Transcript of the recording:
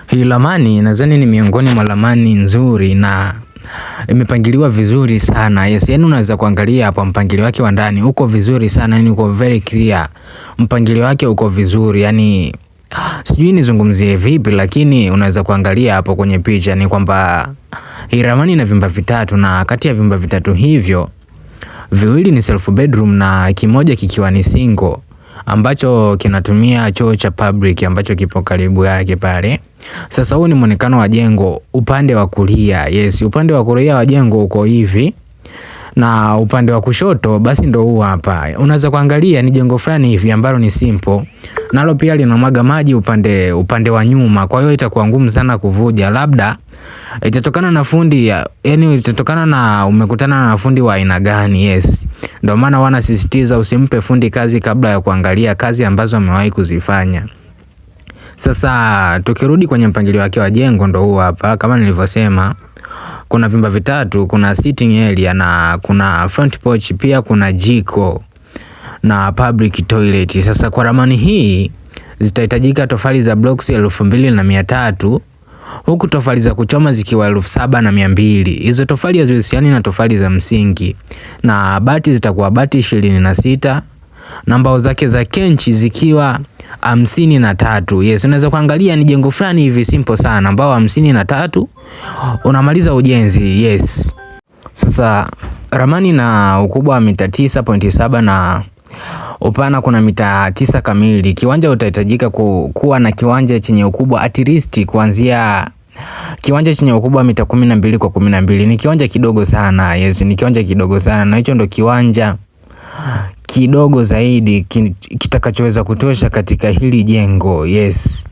Hii ramani nadhani ni miongoni mwa ramani nzuri na imepangiliwa vizuri sana. Yes, yani unaweza kuangalia hapa mpangilio wake wa ndani uko vizuri sana, yani uko very clear. Mpangilio wake uko vizuri, yani sijui nizungumzie vipi, lakini unaweza kuangalia hapo kwenye picha ni kwamba hii ramani ina vyumba vitatu, na kati ya vyumba vitatu hivyo viwili ni self bedroom na kimoja kikiwa ni single ambacho kinatumia choo cha public ambacho kipo karibu yake pale. Sasa huu ni muonekano wa jengo upande wa kulia. Yes, upande wa kulia wa jengo uko hivi na upande wa kushoto basi ndo huu hapa. Unaweza kuangalia ni jengo fulani hivi ambalo ni simple. Nalo pia linamwaga maji upande wa nyuma. Kwa hiyo itakuwa ngumu sana kuvuja. Labda itatokana na fundi yani itatokana na umekutana na fundi wa aina gani. Yes. Ndio maana wanasisitiza usimpe fundi kazi kabla ya kuangalia kazi ambazo amewahi kuzifanya. Sasa tukirudi kwenye mpangilio wake wa jengo ndo huu hapa. Kama nilivyosema, kuna vyumba vitatu, kuna sitting area na kuna front porch, pia kuna jiko na public toilet. Sasa kwa ramani hii zitahitajika tofali za blocks 2300 huku tofali za kuchoma zikiwa 7200. Hizo tofali hazihusiani na tofali za msingi, na bati zitakuwa bati 26 na mbao zake za kenchi zikiwa 53. Yes, unaweza kuangalia ni jengo fulani hivi simple sana, mbao 53 unamaliza ujenzi. Yes. Sasa ramani na ukubwa wa mita 9.7 na upana kuna mita 9 kamili. Kiwanja utahitajika kuwa na kiwanja chenye ukubwa at least kuanzia kiwanja chenye ukubwa mita 12 kwa 12. Ni kiwanja kidogo sana. Yes, ni kiwanja kidogo sana, na hicho ndo kiwanja kidogo zaidi kitakachoweza kutosha katika hili jengo. Yes.